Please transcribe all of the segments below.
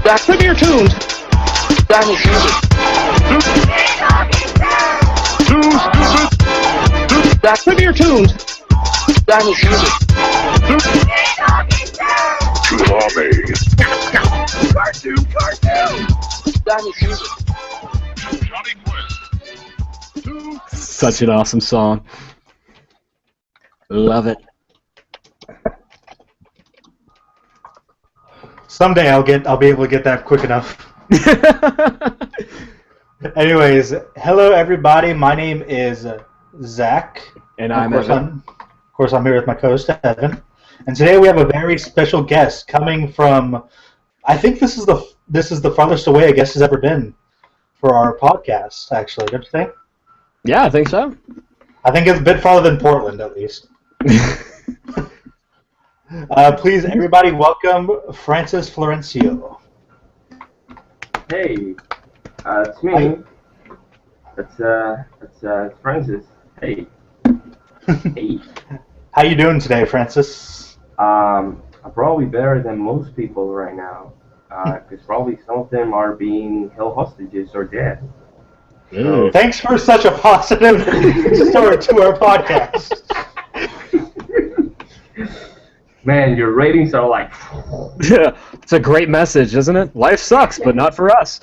Back to your tunes. That is music. Back to your tunes. That is music. Cartoon. That is music. Such an awesome song. Love it. Someday I'll be able to get that quick enough. Anyways, hello everybody. My name is Zach, and I'm Evan. Of course, I'm here with my co-host Evan, and today we have a very special guest coming from. I think this is the farthest away a guest has ever been for our podcast. Actually, don't you think? Yeah, I think so. I think it's a bit farther than Portland, at least. Please, everybody, welcome Florencio. Hey, it's me. It's Francis. Hey. Hey. How you doing today, Francis? I'm probably better than most people right now, because probably some of them are being held hostages or dead. So, thanks for such a positive start to our podcast. Man, your ratings are like... Yeah, it's a great message, isn't it? Life sucks, but not for us.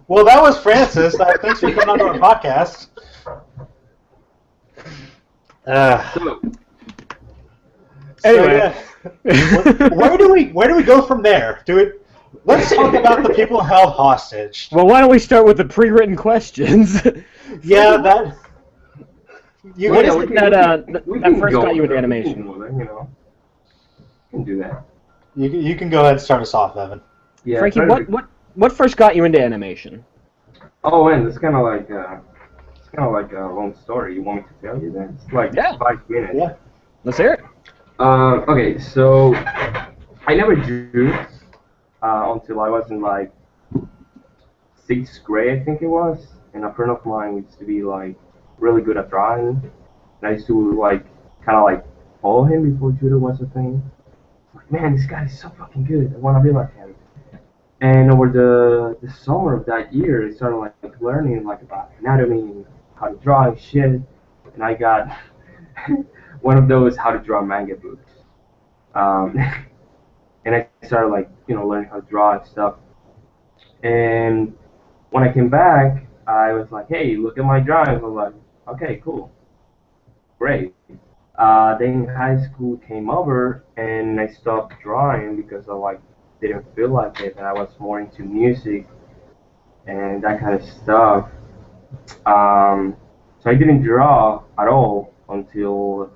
Well, that was Francis. Thanks for coming on our podcast. Anyway, yeah. where do we go from there? Let's talk about the people held hostage. Well, why don't we start with the pre-written questions? Yeah, that. What is it that first got you into animation? You know, you can do that. You can go ahead and start us off, Evan. Yeah, Franky, what first got you into animation? Oh, man, it's kind of like a long story. You want me to tell you that? It's like 5 minutes. Yeah. Let's hear it. Okay, so I never drew until I was in like 6th grade, I think it was. And a friend of mine used to be like really good at drawing, and I used to like kind of like follow him before judo was a thing. Like, man, this guy is so fucking good. I want to be like him. And over the summer of that year, I started like learning like about anatomy and how to draw and shit. And I got one of those how to draw manga books. And I started like learning how to draw and stuff. And when I came back, I was like, hey, look at my drawings. I was like, okay, cool, great. Then high school came over, and I stopped drawing because I like didn't feel like it, and I was more into music and that kind of stuff. So I didn't draw at all until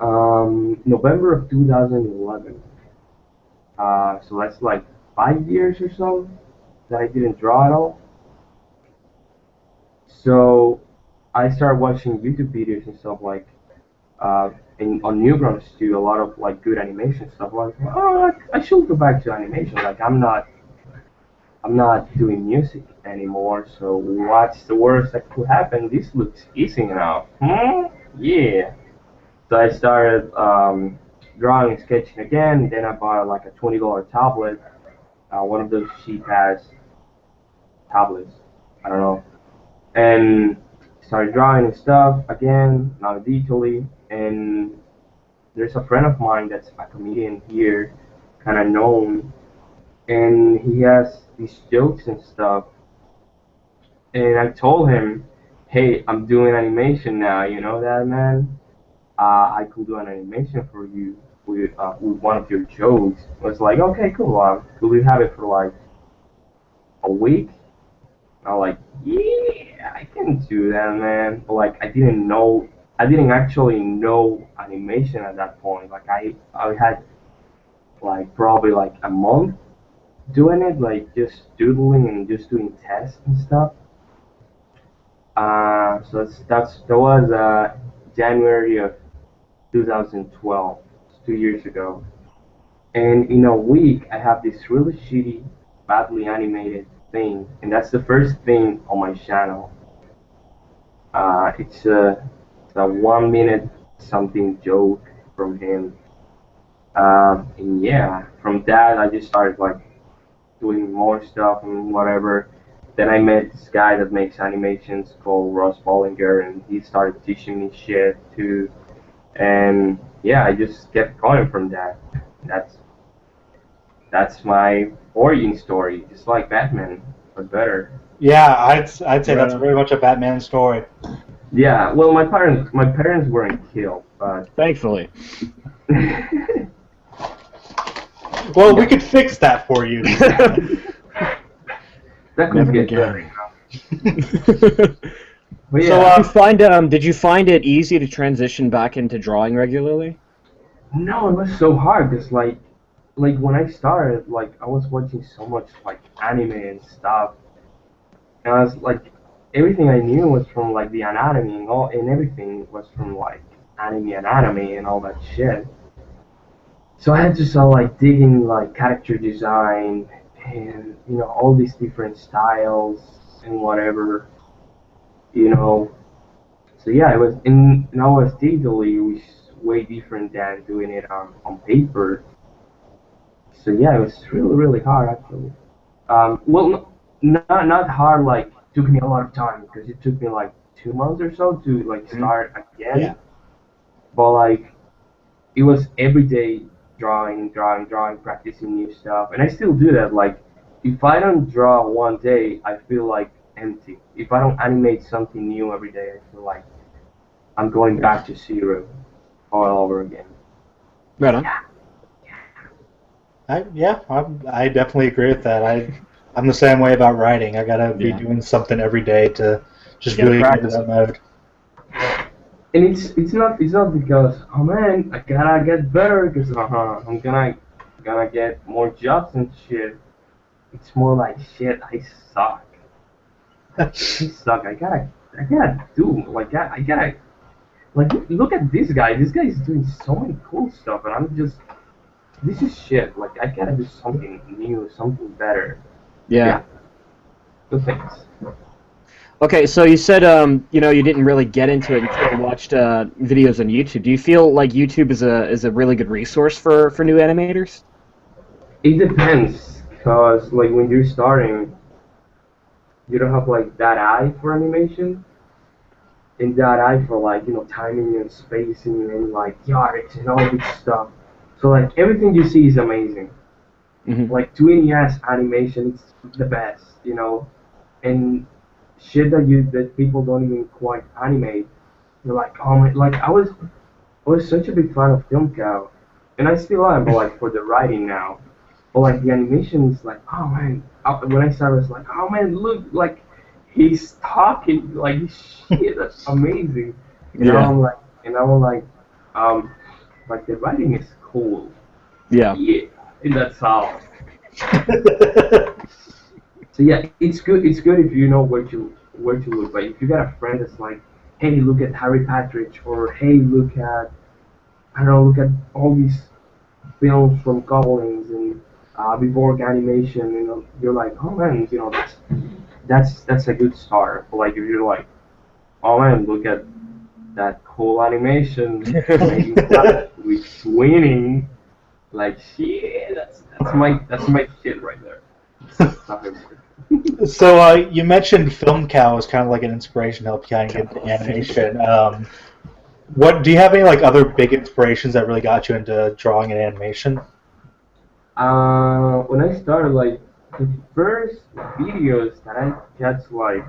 November of 2011. So that's like 5 years or so that I didn't draw at all. So I started watching YouTube videos and stuff like on Newgrounds too, a lot of like good animation stuff. Like, oh, I should go back to animation. Like I'm not doing music anymore. So what's the worst that could happen? This looks easy enough. Yeah. So I started drawing and sketching again. Then I bought like a $20 tablet, one of those cheap ass tablets. I don't know. And started drawing and stuff again, now digitally. And there's a friend of mine that's a comedian here, kind of known, and he has these jokes and stuff. And I told him, hey, I'm doing animation now, you know that, man? I could do an animation for you with one of your jokes. I was like, okay, cool. Will you have it for like a week? I'm like, yeah, I can do that, man. But like, I didn't actually know animation at that point. Like, I had like probably like a month doing it, like just doodling and just doing tests and stuff. So that was January of 2012, 2 years ago. And in a week, I have this really shitty, badly animated thing, and that's the first thing on my channel. It's a 1 minute something joke from him. And yeah, from that, I just started like doing more stuff and whatever. Then I met this guy that makes animations called Ross Bollinger, and he started teaching me shit too. And yeah, I just kept going from that. That's that's my origin story, just like Batman, but better. Yeah, I'd say Right that's on. very much a Batman story. Yeah, well, my parents weren't killed, but Thankfully. Well, we could fix that for you. that could Never get again. better. But So, yeah, Did you find it easy to transition back into drawing regularly? no, it was so hard because like when I started, like I was watching so much like anime and stuff, and I was like, everything I knew was from like the anatomy and all, and everything was from like anatomy and all that shit. So I had to start like digging like character design and all these different styles and whatever, you know. So yeah, it was in now was digitally, which is way different than doing it on paper. So yeah, it was really hard actually. Well, not hard like took me a lot of time because it took me like 2 months or so to like start yeah. again. But like it was every day drawing, practicing new stuff, and I still do that. Like if I don't draw one day, I feel like empty. If I don't animate something new every day, I feel like I'm going back to zero all over again. Right on. Yeah. I definitely agree with that. I'm the same way about writing. I gotta be Yeah. doing something every day to just You gotta really get into practice. that mode. And it's not because oh man I gotta get better because I'm gonna get more jobs and shit. It's more like shit. I suck. I suck. I gotta do like I gotta like look at this guy. This guy is doing so many cool stuff, and I'm just this is shit. Like I gotta do something new, something better. Yeah. Yeah. Good things. Okay, so you said you didn't really get into it until you watched videos on YouTube. Do you feel like YouTube is a really good resource for new animators? It depends, cause like when you're starting, you don't have like that eye for animation and that eye for like timing and spacing and like yards and all this stuff. So like everything you see is amazing. Hmm. Like 2NES animation is the best, and shit that people don't even quite animate. You're like, oh my, like I was such a big fan of Film Cow, and I still am, but like for the writing now. But like the animation is like, oh man. When I started, I was like, oh man, look, like he's talking, like shit, that's amazing. And now Yeah. I'm like the writing is cool. Yeah. Yeah, and that's how. So yeah, it's good. It's good if you know where to look. But if you got a friend that's like, hey, look at Harry Partridge, or hey, look at I don't know, look at all these films from Goblins and Viborg animation. You're like, oh man, that's a good start. But like if you're like, oh man, look at that cool animation making flash with winning, like shit, that's my shit right there. So you mentioned Film Cow as kind of like an inspiration to help you kind of get into animation. What do you have any like other big inspirations that really got you into drawing and animation? When I started, like the first videos that I got like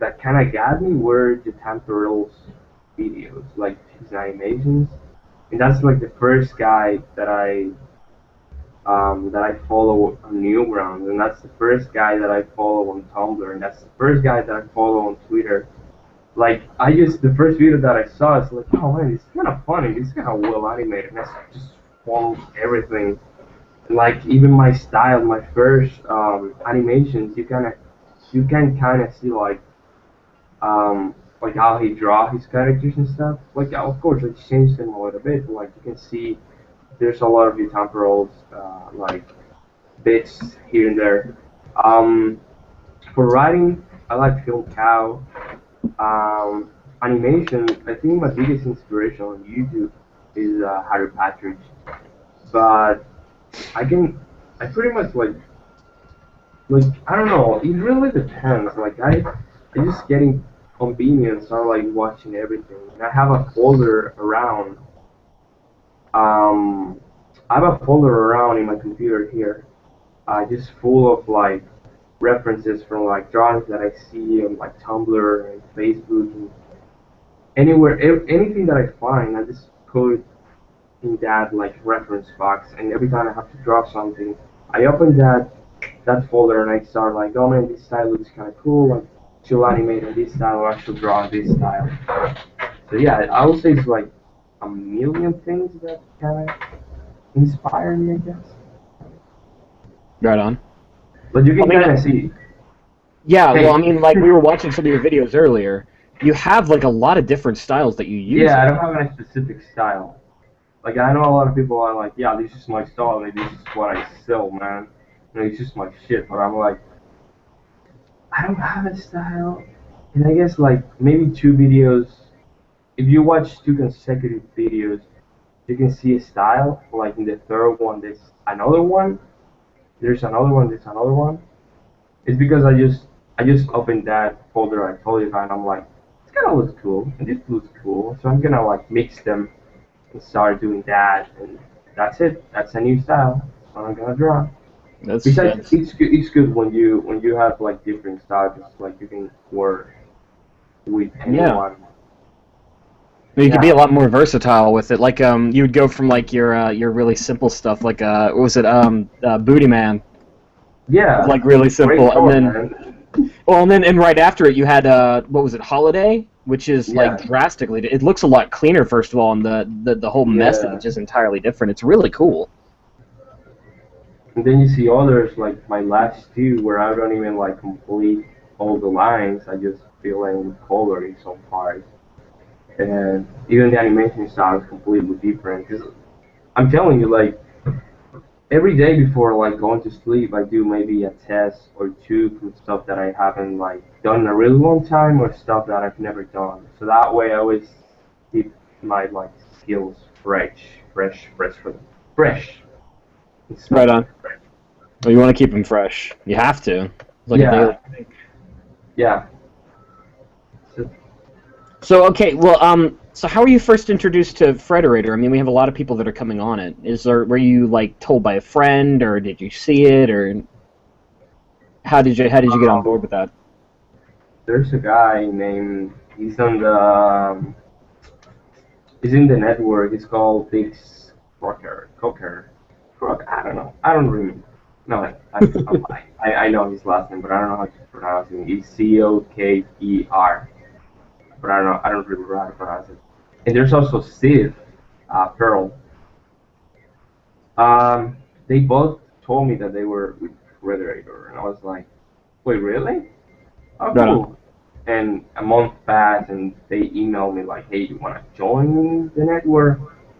that kind of got me were the Tamperel's videos, like his animations, and that's like the first guy that I follow on Newgrounds, and that's the first guy that I follow on Tumblr, and that's the first guy that I follow on Twitter. Like the first video that I saw is like, oh man, it's kind of funny, it's kind of well animated, and I just followed everything. And like even my style, my first animations, you can kind of see like how he draw his characters and stuff. Like of course, I changed them a little bit, but like you can see there's a lot of the temporals like bits here and there. Um, for writing, I like Film Cow. Animation, I think my biggest inspiration on YouTube is Harry Partridge. But I pretty much I don't know. It really depends. I just getting convenience. I like watching everything. And I have a folder around. Um, I have a folder around in my computer here, just full of like references from like drawings that I see on like Tumblr and Facebook and anywhere, anything that I find. I just put it in that like reference box, and every time I have to draw something, I open that folder and I start like, oh man, this style looks kind of cool. Like, she'll animate in this style, or I should draw in this style. So yeah, I would say it's like a million things that kind of inspire me, I guess. Right on. But you can I mean, kind of see. Yeah, Hey. well, I mean, like we were watching some of your videos earlier. You have like a lot of different styles that you use. Yeah, I don't have any specific style. Like I know a lot of people are like, yeah, this is my style, and this is what I sell, man. You know, it's just my shit. But I'm like, I don't have a style. And I guess like maybe two videos. If you watch two consecutive videos, you can see a style. Like in the third one, there's another one. There's another one. There's another one. It's because I just opened that folder I told you about, and I'm like, this kind of looks cool, and this looks cool. So I'm gonna like mix them and start doing that, and that's it. That's a new style. That's what I'm gonna draw. Besides, it's good when you have like different styles, like you can work with anyone. You could be a lot more versatile with it. Like you would go from like your really simple stuff, like what was it, Booty Man. Yeah. Like really simple, Great and then man. well, and right after it, you had what was it, Holiday, which is like drastically. It looks a lot cleaner, first of all, and the whole message is entirely different. It's really cool. And then you see others like my last two, where I don't even like complete all the lines. I just fill in with color in some parts, and even the animation style is completely different. Cause I'm telling you, like every day before like going to sleep, I do maybe a test or two from stuff that I haven't like done in a really long time, or stuff that I've never done. So that way, I always keep my like skills fresh. It's Right on. Well, you want to keep them fresh. You have to. It's like a daily thing. Yeah. So okay, well, so how were you first introduced to Frederator? I mean, we have a lot of people that are coming on it. Were you like told by a friend, or did you see it, or how did you get on board with that? There's a guy named he's in the network. It's called Biggs Cocker. I don't know. I don't remember. No, I know his last name, but I don't know how to pronounce it. It's Coker, but I don't know. I don't remember how to pronounce it. And there's also Steve, Pearl. They both told me that they were with Frederator, and I was like, wait, really? Oh, cool. And a month passed, and they emailed me like, hey, you want to join the network?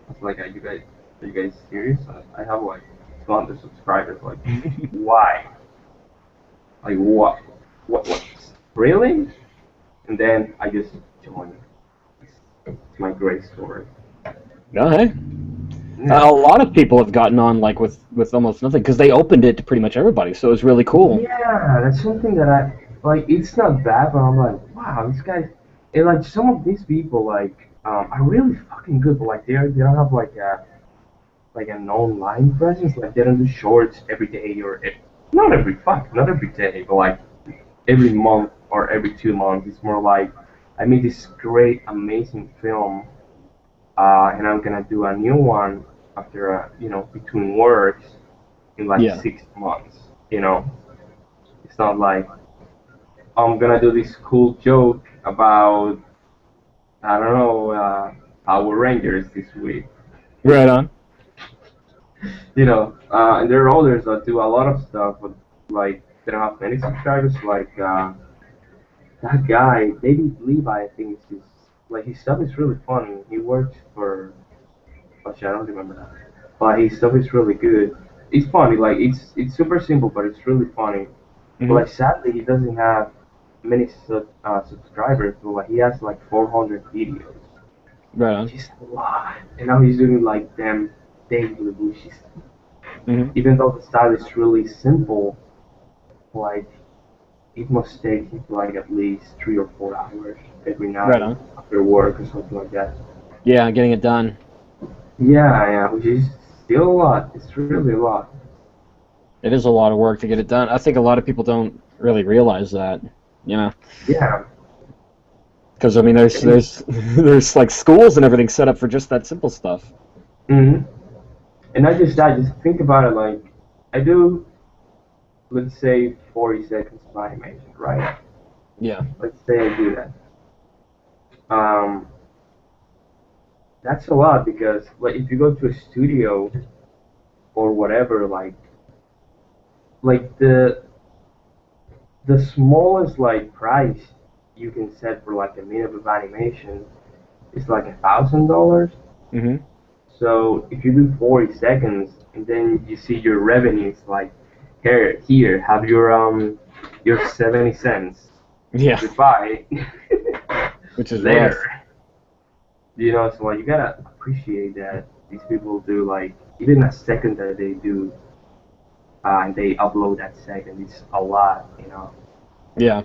I was like, are you guys serious? I have like 200 subscribers. Like, why? Like, what? Really? And then I just joined. It's my great story. No, hey. Yeah. A lot of people have gotten on like with almost nothing because they opened it to pretty much everybody, so it was really cool. Yeah, that's something that I like. It's not bad, but I'm like, wow, these guys. And like some of these people, like, are really fucking good, but like they don't have like an online presence. Like they don't do shorts every day not every day, but like every month or every 2 months. It's more like I made this great, amazing film, and I'm gonna do a new one after between works in like 6 months. It's not like I'm gonna do this cool joke about I don't know Power Rangers this week. Right on. And there are others that do a lot of stuff, but like they don't have many subscribers. Like that guy, David Levi, I think is his stuff is really funny. He works for, actually I don't remember that, but his stuff is really good. It's funny, like it's super simple, but it's really funny. Mm-hmm. But like sadly, he doesn't have many subscribers. But like he has like 400 videos. Right on. Which is a lot. And now he's doing like them daily wishes. Hmm. Even though the style is really simple, like it must take like at least 3 or 4 hours every Right night on. after work or something like that. Yeah, getting it done. Yeah, yeah, which is still a lot. It's really a lot. It is a lot of work to get it done. I think a lot of people don't really realize that, you know, Yeah. because I mean, there's there's like schools and everything set up for just that simple stuff. Hmm. And I just think about it like I do, let's say 40 seconds of animation, right? Yeah. Let's say I do that. Um, that's a lot because like if you go to a studio or whatever, like the smallest like price you can set for like a minute of animation is like $1,000. Hmm. So if you do 40 seconds and then you see your revenues like here have your 70 cents. Yeah, Goodbye. which is rough. Later. You know, so like you gotta appreciate that these people do like even a second that they do and they upload that second is a lot, you know. Yeah.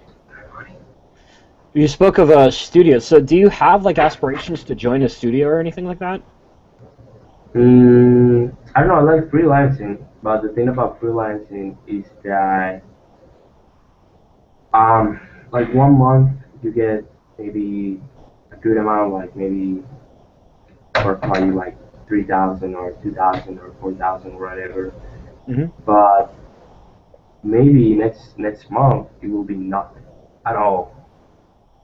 You spoke of a studio, so do you have like aspirations to join a studio or anything like that? I don't know, I like freelancing, but the thing about freelancing is that um like 1 month you get maybe a good amount, like maybe or probably like 3,000 or 2,000 or 4,000 or whatever. Hmm. But maybe next month it will be nothing at all,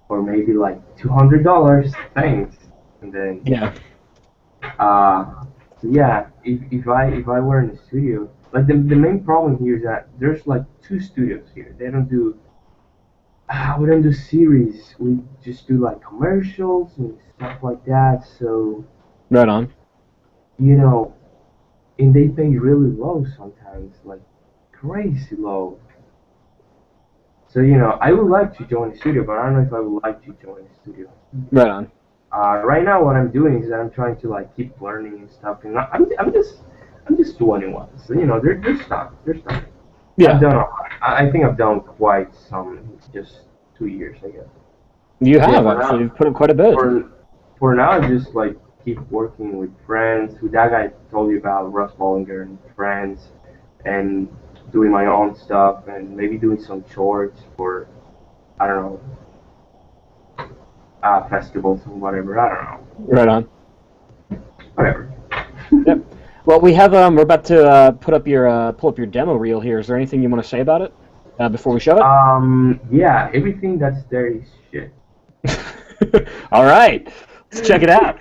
or maybe like $200. Thanks, and then Yeah. uh, yeah. If I were in the studio, like the main problem here is that there's like two studios here. They don't do we don't do series. We just do like commercials and stuff like that. So Right on. you know, and they pay really low sometimes, like crazy low. So I would like to join the studio, but I don't know if I would like to join the studio. Right on. Right now, what I'm doing is that I'm trying to like keep learning and stuff, and I'm just 21, so they're stuck. They're stuck. I've Yeah. done a lot. I think I've done quite some in just 2 years, I guess. You So yeah, have for actually. now, You've put in quite a bit. for now, I just like keep working with friends. With that guy I told you about, Russ Bollinger and friends, and doing my own stuff, and maybe doing some shorts for I don't know festivals or whatever. I don't know. Right on. Whatever. Yep. Well, we're about to pull up your demo reel here. Is there anything you want to say about it before we show it? Yeah, everything that's there is shit. All right. Let's check it out.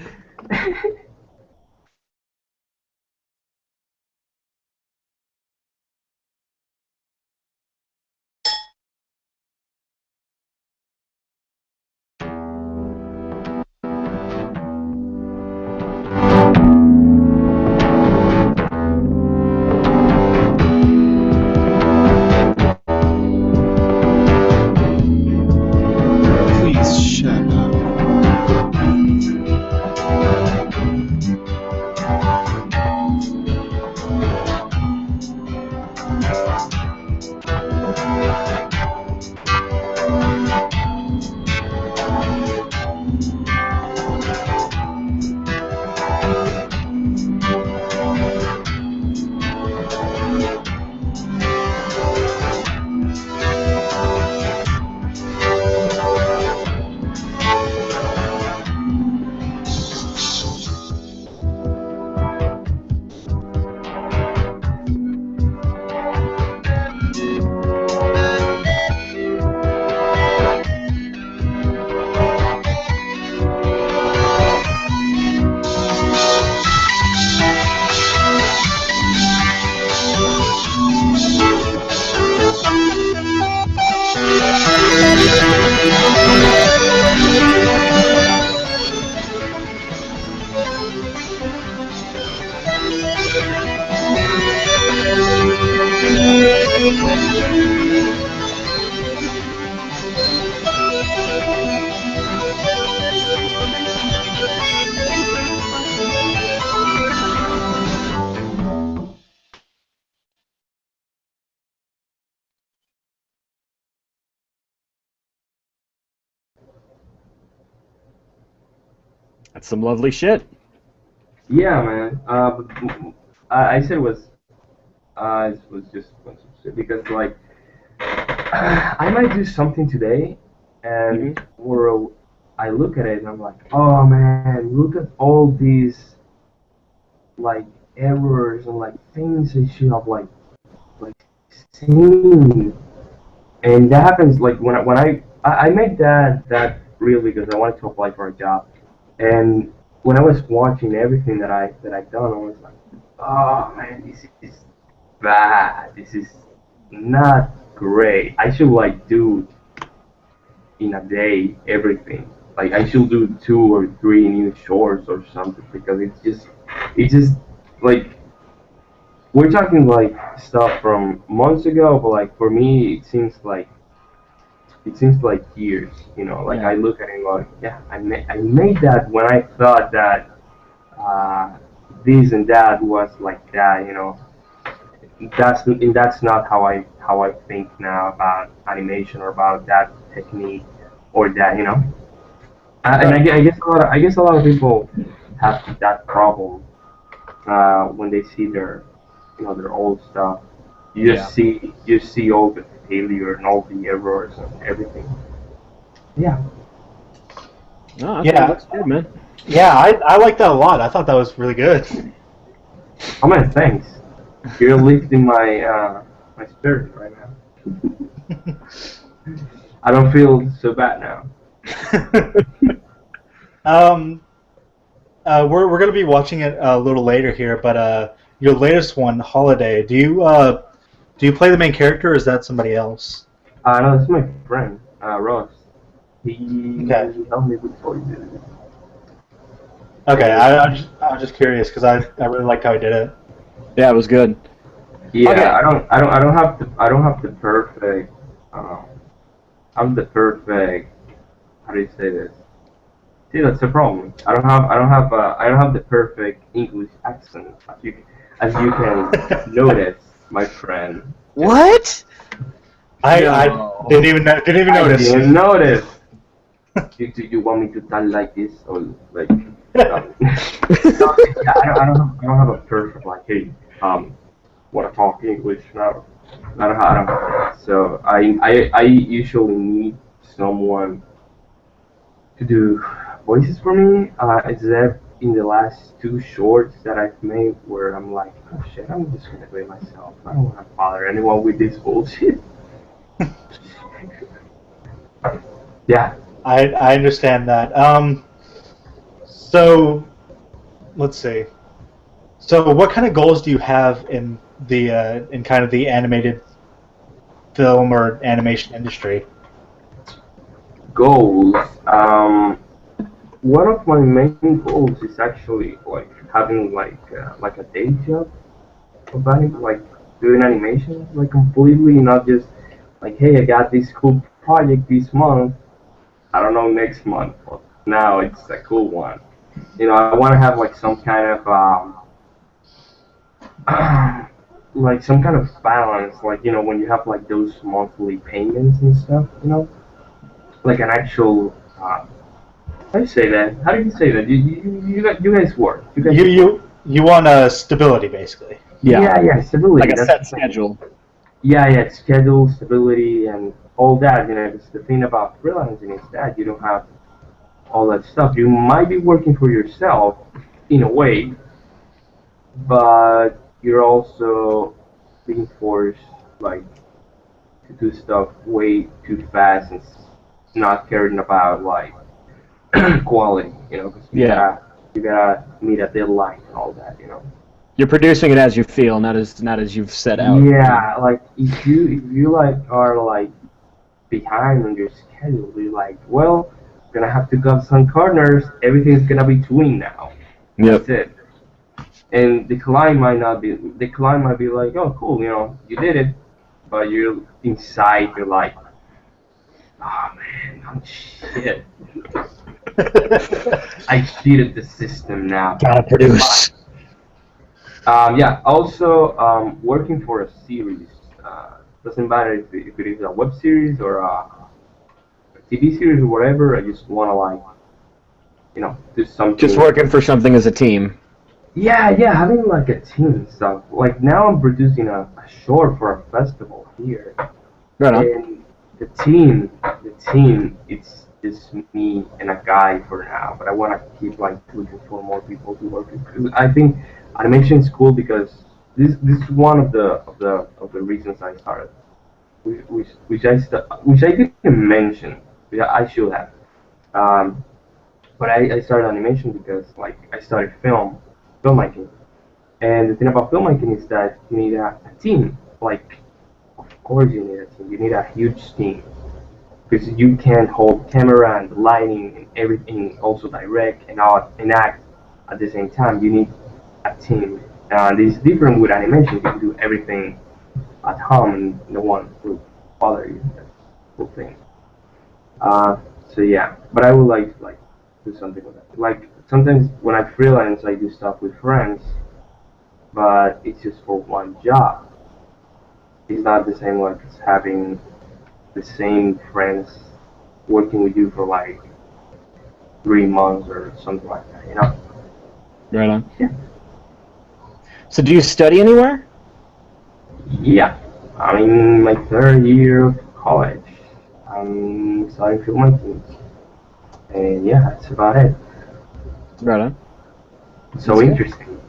Please shut up. That's some lovely shit. Yeah, man. But I said it was just a bunch of shit because like I might do something today, and or I look at it and I'm like, oh man, look at all these like errors and like things I should have like seen. And that happens like when I made that reel because I wanted to apply for a job, and when I was watching everything that I've done, I was like, oh man, this is bad. This is not great. I should like do in a day everything. Like I should do 2 or 3 new shorts or something because it's just like we're talking like stuff from months ago, but like for me it seems like years, like Yeah. I look at it like, yeah, I made that when I thought that this and that was like that. That's not how I think now about animation or about that technique or that. And I guess a lot of people have that problem when they see their old stuff. You see all the failure and all the errors and everything. Yeah. No, Yeah. that's good, man. Yeah, I like that a lot. I thought that was really good. Oh man, thanks. You're lifting my spirit right now. I don't feel so bad now. We're gonna be watching it a little later here, but your latest one, Holiday. Do you play the main character, or is that somebody else? No, this is my friend, Ross. He Okay. helped me before he did it. Okay, I was just curious because I really liked how he did it. Yeah, it was good. Yeah, Okay. I don't have the perfect. I'm the perfect. How do you say this? See, that's the problem. I don't have the perfect English accent as you can notice, my friend. What? I No. didn't even I notice. didn't notice. Do you want me to talk like this or like? No, I don't have a perfect like, hey, want to talk English? No, I don't. So I usually need someone to do voices for me. Except in the last 2 shorts that I've made, where I'm like, oh shit, I'm just gonna do it myself. I don't want to bother anyone with this bullshit. Yeah. I understand that. So let's see. So what kind of goals do you have in kind of the animated film or animation industry? Goals. One of my main goals is actually like having like a day job of like doing animation, like completely, not just like, hey, I got this cool project this month. I don't know next month, but now it's a cool one. I want to have like some kind of like some kind of balance, like when you have like those monthly payments and stuff, like an actual. How do you say that? How do you say that? You guys work. You guys You want a stability basically. yeah, stability. Like a That's set the thing. schedule. Yeah, schedule, stability, and all that. Because the thing about freelancing is that you don't have all that stuff. You might be working for yourself in a way, but you're also being forced like to do stuff way too fast and not caring about like quality. Because you gotta meet a deadline and all that. You're producing it as you feel, not as you've set out. Yeah, like if you like are like behind on your schedule, you're like, well, gonna have to cut some corners. Everything's gonna be twin now. Yep. That's it. And the client might be like, oh, cool, you did it, but you're inside, you're like, oh man, I'm shit. I cheated the system now. Gotta produce. Yeah. Also, working for a series doesn't matter if it is a web series or a TV series or whatever. I just want to like do something. Just working for something as a team. Yeah, having like a team and stuff. Like now I'm producing a short for a festival here. Right on. And the team, it's me and a guy for now. But I want to keep like looking for more people to work with. 'Cause I think animation is cool because this is one of the reasons I started, which I didn't mention. Yeah, I should have. Um, but I started animation because like I started filmmaking. And the thing about filmmaking is that you need a team. Like, of course you need a team. You need a huge team because you can't hold camera and lighting and everything, also direct and act at the same time. You need a team. And it's different with animation. You can do everything at home and no one will bother you. That's the cool thing. Uh, so yeah, but I would like to like do something with that. Like sometimes when I freelance, I do stuff with friends, but it's just for one job. It's not the same like as having the same friends working with you for like 3 months or something like that. Right on. Yeah. So do you study anywhere? Yeah. I'm in my third year of college. I'm studying filmmaking, and yeah, that's about it. Right on. So interesting.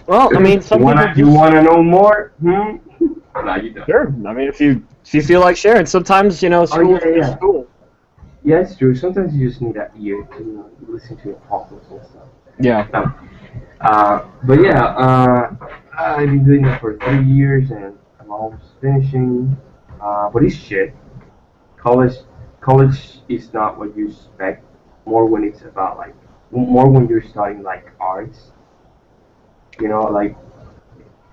Well, I mean, some people You wanna know more? No, you don't. Sure. I mean, if you feel like sharing, sometimes school is yeah. school. Yeah, it's true. Sometimes you just need that ear to listen to your problems and stuff. Yeah. But yeah, I've been doing that for 3 years and I'm almost finishing. But it's shit. College, college is not what you expect. More when it's about like, more when you're studying like arts. Like,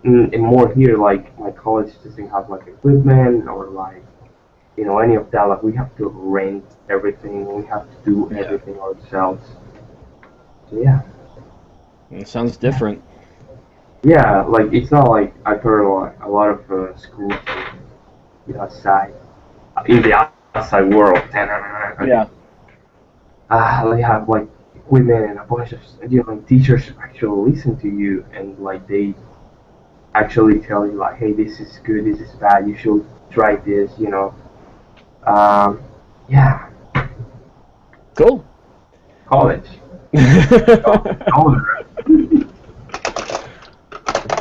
and more here. Like my college doesn't have like equipment or like any of that. Like we have to rent everything. We have to do everything ourselves. So yeah. It sounds different. Yeah, like it's not like I've heard a lot of schools, outside in the outside world. Yeah. They have like equipment and a bunch of teachers actually listen to you and like they actually tell you like, hey, this is good, this is bad, you should try this. Yeah, Cool. college.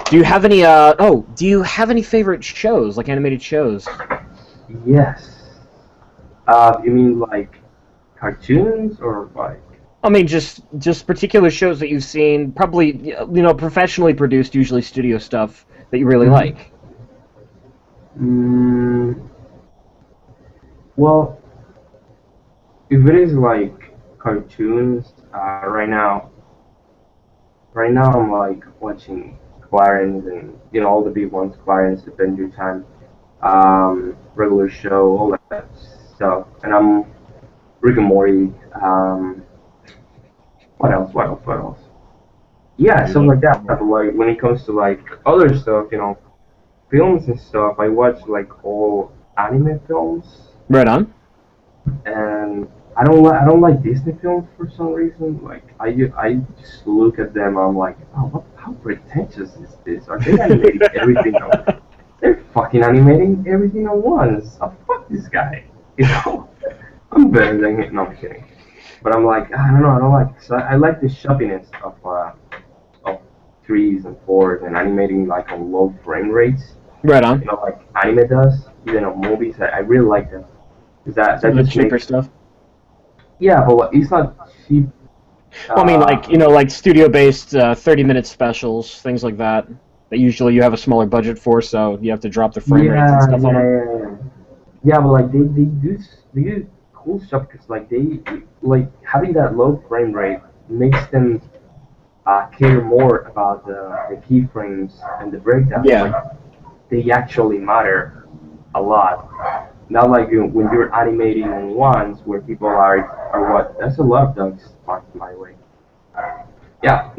Do you have any do you have any favorite shows, like animated shows? Yes. You mean like cartoons or like? I mean, just particular shows that you've seen, probably professionally produced, usually studio stuff that you really like. Well, if it is like cartoons, right now I'm like watching Clarence and all the big ones, Clarence, Adventure Time, regular show, all that stuff, and I'm Rick and Morty. What else? What else? What else? Yeah, stuff like that. But like when it comes to like other stuff, films and stuff, I watch like all anime films, Right on. and I don't like Disney films for some reason. Like I just look at them, I'm like, oh, how pretentious is this? Are they animating everything? They're fucking animating everything at once. Oh, fuck this guy. I'm better than him. No, I'm kidding. But I'm like, I don't know, I don't like it. So I like the shoppiness of threes and fours and animating like on low frame rates. Right on. Like anime does, even on movies. I really like that. 'Cause that Some of the just cheaper makes, stuff. yeah, but like, it's not cheap. Well, I mean, like like studio-based 30-minute specials, things like that. That usually you have a smaller budget for, so you have to drop the frame rates and stuff on them. Yeah, but like they do cool stuff because like they like having that low frame rate makes them care more about the keyframes and the breakdowns. Yeah. Like, they actually matter a lot. Not like when you're animating ones where people are what? That's a lot of dogs talking my way. Yeah.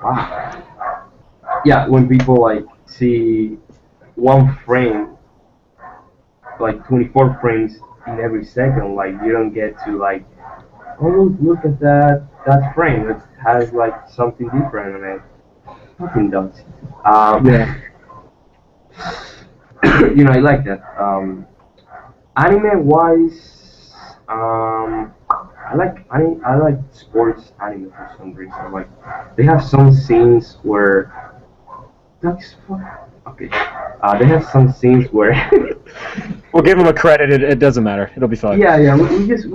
Wow. Yeah, when people like see one frame, like 24 frames in every second. Like you don't get to like, oh look at that frame that has like something different in it. Fucking does. Yeah. I like that. Anime wise, I like sports anime for some reason. Like they have some scenes where that's okay. They have some scenes where We'll give them a credit. It doesn't matter. It'll be fine. yeah, we just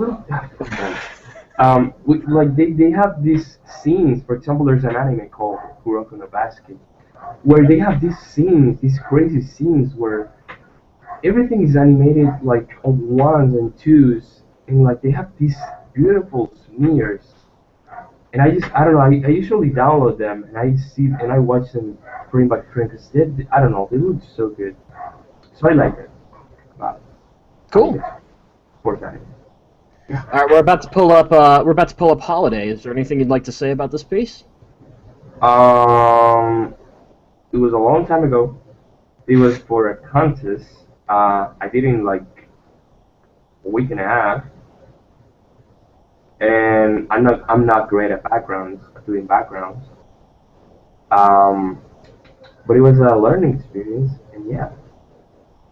like they have these scenes. For example, there's an anime called Kuroko no Basket, where they have these scenes, these crazy scenes where everything is animated like on ones and twos, and like they have these beautiful smears. And I don't know, I usually download them and I see and I watch them frame by frame because I don't know, they look so good. So I like it. Cool. Sports anime. All right, we're about to pull up. Holiday. Is there anything you'd like to say about this piece? It was a long time ago. It was for a contest. I did it in like a week and a half. And I'm not great at doing backgrounds. But it was a learning experience, and yeah.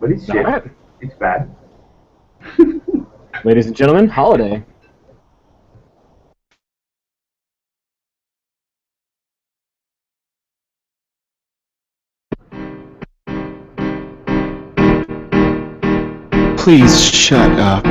But it's shit. Right. It's bad. Ladies and gentlemen, Holiday. Please shut up.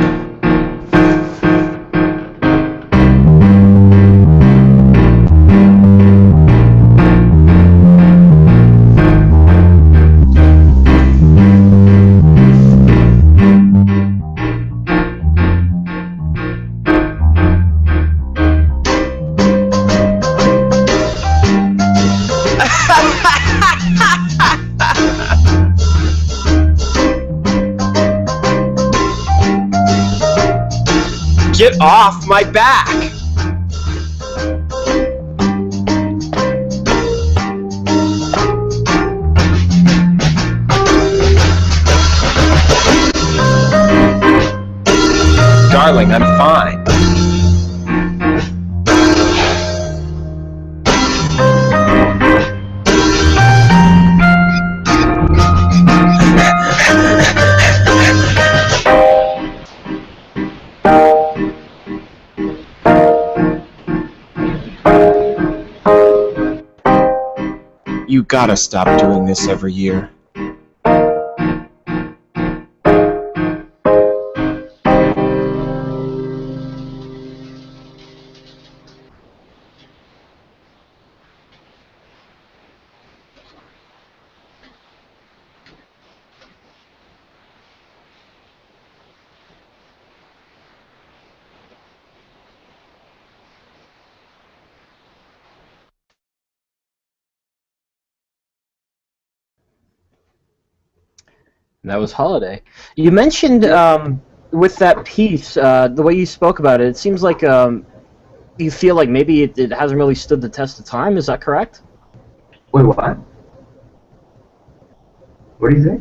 Get off my back! Darling, I'm fine. You gotta stop doing this every year. That was Holiday. You mentioned with that piece, the way you spoke about it, it seems like you feel like maybe it hasn't really stood the test of time. Is that correct? Wait, what? What do you say?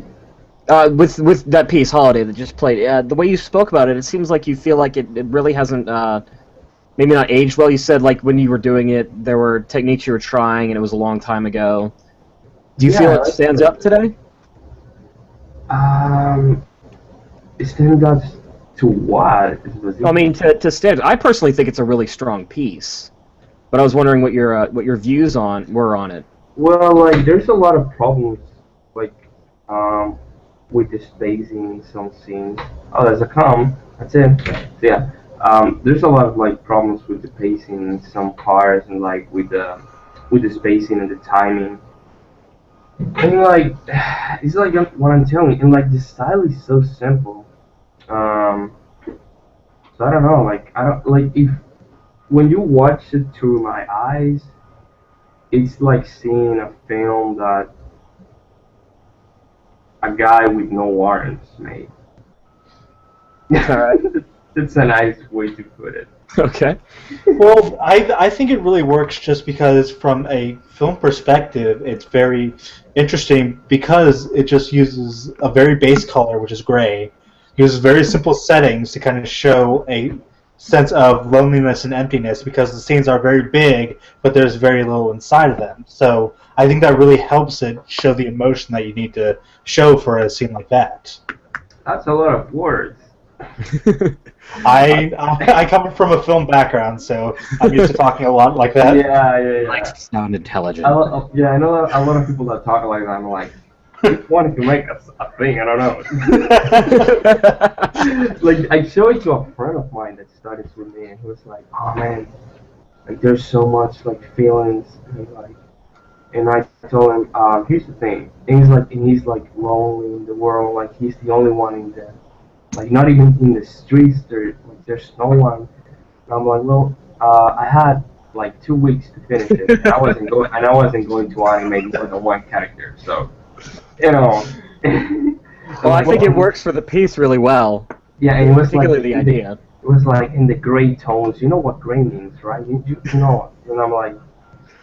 With that piece, Holiday, that just played, the way you spoke about it, it seems like you feel like it really hasn't, maybe not aged well. You said like when you were doing it, there were techniques you were trying, and it was a long time ago. Do you feel it stands up today? It stands up to what? I mean, to stand. I personally think it's a really strong piece, but I was wondering what your views were on it. Well, like there's a lot of problems, like with the spacing in some scenes. Oh, there's a com. That's it. So, yeah. There's a lot of like problems with the pacing in some parts, and like with the spacing and the timing. And like, it's like what I'm telling you, and like the style is so simple. So I don't know, like I don't like if when you watch it through my eyes, it's like seeing a film that a guy with no warrants made. Alright. That's a nice way to put it. Okay. Well, I think it really works just because from a film perspective, it's very interesting because it just uses a very base color, which is gray. uses very simple settings to kind of show a sense of loneliness and emptiness because the scenes are very big, but there's very little inside of them. So I think that really helps it show the emotion that you need to show for a scene like that. That's a lot of words. I come from a film background, so I'm used to talking a lot like that. Yeah. Like sound intelligent. I know a lot of people that talk like that. I'm like, which one can make a thing? I don't know. Like, I showed it to a friend of mine that studies with me, and he was like, "Oh man, like there's so much like feelings," and I told him, "Here's the thing," and he's like lonely in the world, like he's the only one in the, like not even in the streets. There's no one. And I'm like, well, I had like 2 weeks to finish it, and I wasn't going to animate more than one character, so. You know. Well, I think it works for the piece really well. Yeah, and it was particularly like the idea. It was like in the gray tones. You know what gray means, right? You know. And I'm like,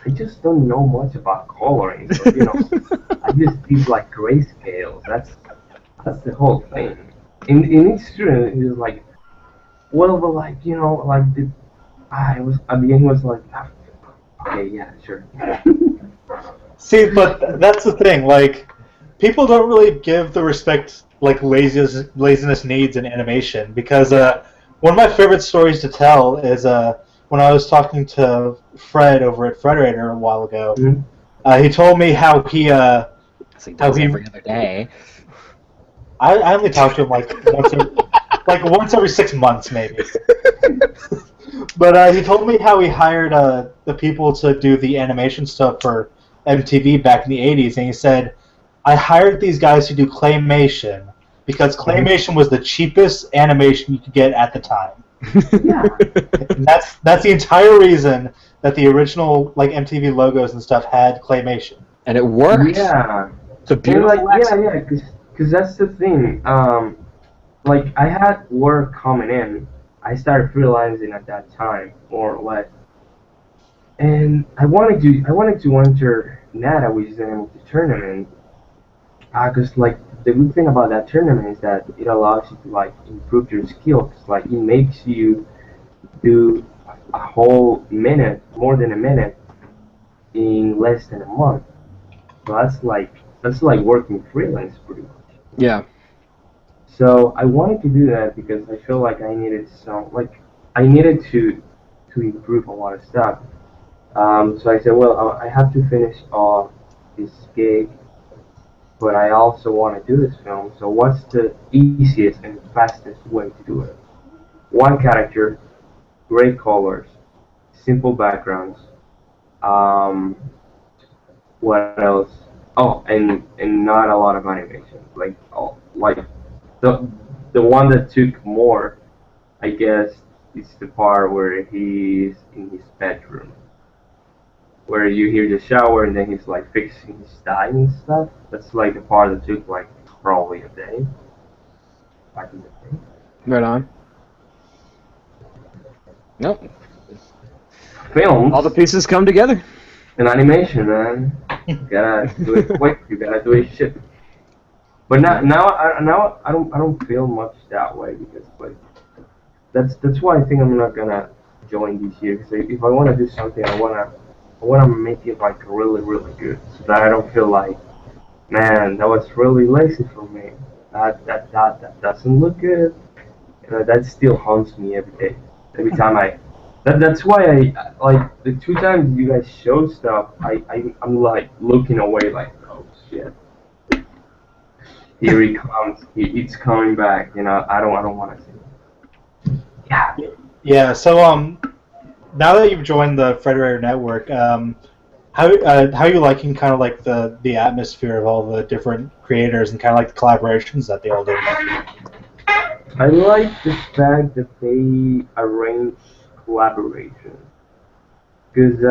I just don't know much about coloring. So, I just did like grayscales. That's the whole thing. In each student, he was like, well, but like it was at the end. He was like, okay, yeah, sure. See, but that's the thing. Like, people don't really give the respect like laziness needs in animation because one of my favorite stories to tell is when I was talking to Fred over at Frederator a while ago. Mm-hmm. He told me how he every other day. I only talk to him like once every 6 months maybe. But he told me how he hired the people to do the animation stuff for MTV back in the 80s, and he said, I hired these guys to do claymation because claymation was the cheapest animation you could get at the time. Yeah. And that's the entire reason that the original like MTV logos and stuff had claymation. And it works. Yeah. It's a beautiful because that's the thing. Like I had work coming in. I started freelancing at that time, more or less. And I wanted to enter NATA, which is the name of the tournament. Because like the good thing about that tournament is that it allows you to like improve your skills. Like it makes you do a whole minute, more than a minute, in less than a month. So that's like working freelance pretty much. Yeah. So I wanted to do that because I feel like I needed to improve a lot of stuff. So I said, well, I have to finish off this gig, but I also want to do this film. So what's the easiest and fastest way to do it? One character, great colors, simple backgrounds. What else? Oh, and not a lot of animation. The one that took more, I guess, is the part where he's in his bedroom, where you hear the shower and then he's like fixing his tie and stuff. That's like the part that took like probably a day. Back in the day. Right on. Nope. Films. All the pieces come together. In animation, man. You gotta do it quick. You gotta do it shit. But now I don't feel much that way because like that's why I think I'm not gonna join this year. Because if I want to do something, I wanna make it like really good, so that I don't feel like, man, that was really lazy for me. That doesn't look good. That still haunts me every day. Every time that's why I like the 2 times you guys show stuff. I'm like looking away like, oh shit. Here he comes. It's coming back. I don't want to see it. Yeah. Yeah. So now that you've joined the Frederator Network, how are you liking kind of like the atmosphere of all the different creators and kind of like the collaborations that they all do? I like the fact that they arrange collaboration, because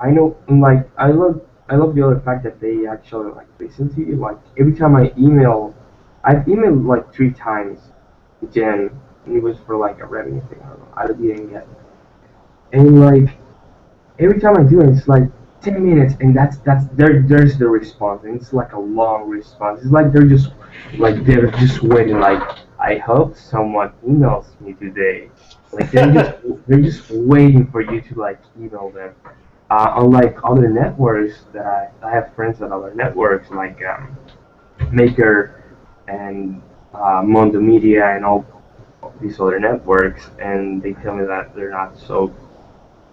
I know, like, I love the other fact that they actually like listen to you. Like every time I've emailed like 3 times to Jen, and it was for like a revenue thing. I don't know. I didn't get it. And like every time I do it, it's like 10 minutes, and there's the response, and it's like a long response. It's like they're just waiting. Like, I hope someone emails me today. Like they're just waiting for you to like email them. Unlike other networks that I have friends at other networks like Maker and Mondo Media and all these other networks, and they tell me that they're not so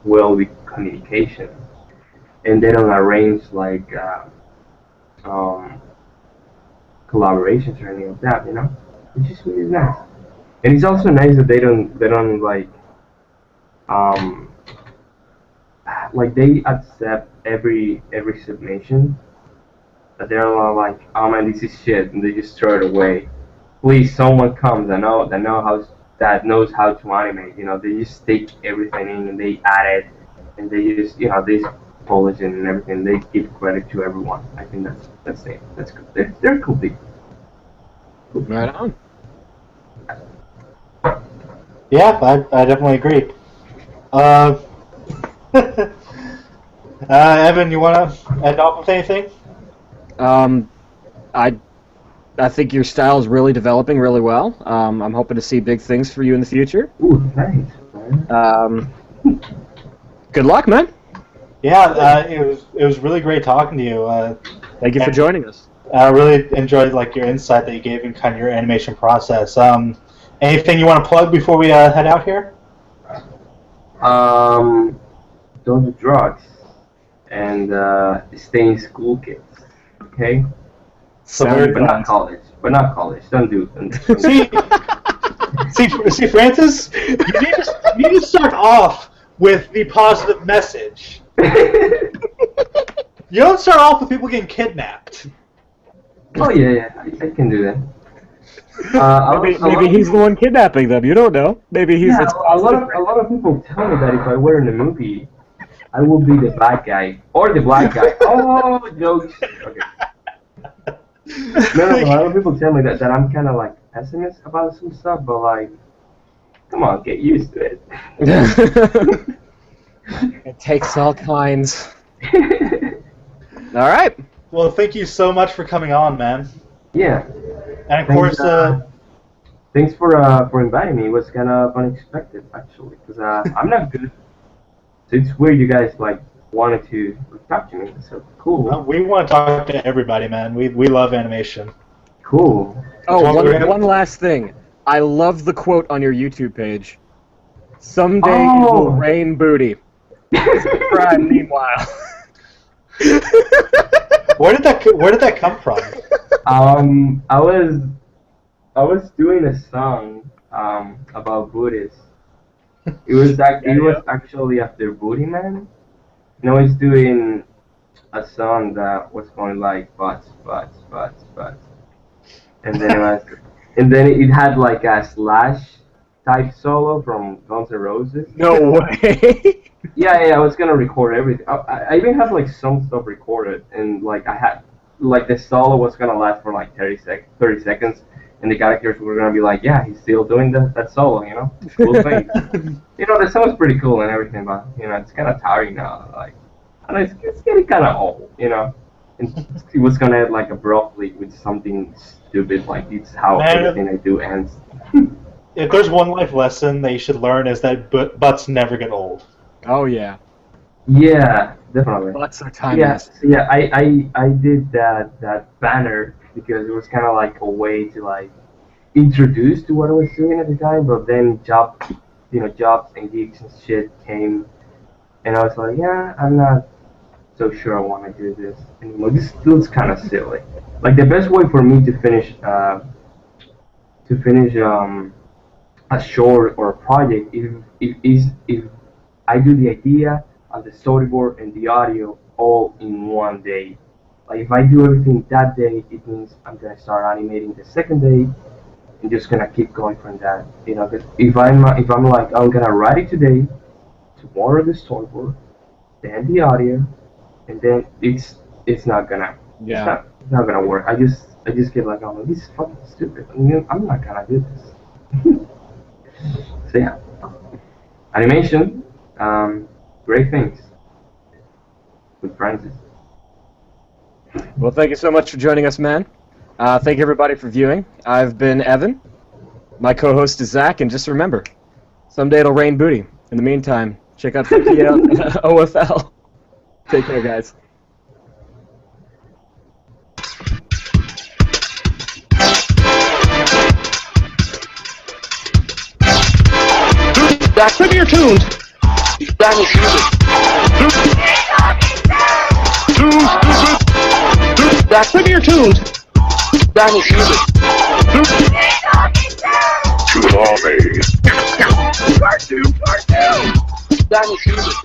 well with communication, and they don't arrange like collaborations or anything like that. Which is really nice. And it's also nice that they don't um like they accept every submission. That they're not like, oh man, this is shit, and they just throw it away. Please, someone comes that knows how to animate. They just take everything in and they add it, and they just they polish it and everything. They give credit to everyone. I think that's it. That's good. They're complete. Right on. Yeah, I definitely agree. Evan, you want to end off with anything? I think your style is really developing really well. I'm hoping to see big things for you in the future. Ooh, thanks, man. Good luck, man. Yeah, it was really great talking to you. Thank you for joining us. I really enjoyed like your insight that you gave in kind of your animation process. Anything you want to plug before we head out here? Don't do drugs and stay in school, kids. Okay. But not college. Don't do. See, Francis, you need to start off with the positive message. You don't start off with people getting kidnapped. Oh yeah, I can do that. Maybe he's the one kidnapping them. You don't know. Maybe he's. Yeah, a lot of people tell me that if I were in a movie, I will be the bad guy or the black guy. Oh, jokes. Okay. No, a lot of people tell me that I'm kind of like pessimist about some stuff, but like, come on, get used to it. It takes all kinds. All right. Well, thank you so much for coming on, man. Yeah. And of course, thanks for inviting me. It was kind of unexpected, actually, because I'm not good. So it's weird you guys like wanted to talk to me. So cool. We want to talk to everybody, man. We love animation. Cool. Oh, one last thing. I love the quote on your YouTube page. Someday it will rain booty. Subscribe meanwhile. Where did that come from? I was doing a song about Buddhists. It was actually after Booty Man. And I was doing a song that was going like butts. And then it had like a Slash type solo from Guns N' Roses. No way. Yeah, I was gonna record everything. I even have like some stuff recorded, and like I had like the solo was gonna last for like 30 seconds, and the characters were gonna be like, yeah, he's still doing that solo, cool thing. The song was pretty cool and everything, but it's kind of tiring now. Like, I don't know, it's getting kind of old, And it was gonna end like abruptly with something stupid, like it's how everything I do ends. If there's one life lesson that you should learn is that butts never get old. Oh yeah. Yeah, definitely. Butts are timeless. Yeah. I did that banner because it was kind of like a way to like introduce to what I was doing at the time, but then jobs and gigs and shit came, and I was like, yeah, I'm not so sure I want to do this anymore. This feels kind of silly. Like the best way for me to finish a short or a project if I do the idea and the storyboard and the audio all in one day. Like if I do everything that day, it means I'm gonna start animating the second day and just gonna keep going from that. Cause if I'm like I'm gonna write it today, tomorrow the storyboard, then the audio, and then it's not gonna it's not gonna work. I just get like, oh, this is fucking stupid. I'm not gonna do this. So yeah, animation, great things. with Franky. Well, thank you so much for joining us, man. Thank you, everybody, for viewing. I've been Evan. My co-host is Zach, and just remember, someday it'll rain booty. In the meantime, check out Frankyofl. Take care, guys. Back to your tunes. That is music. Back to your tunes. That is music. Part two. That is music.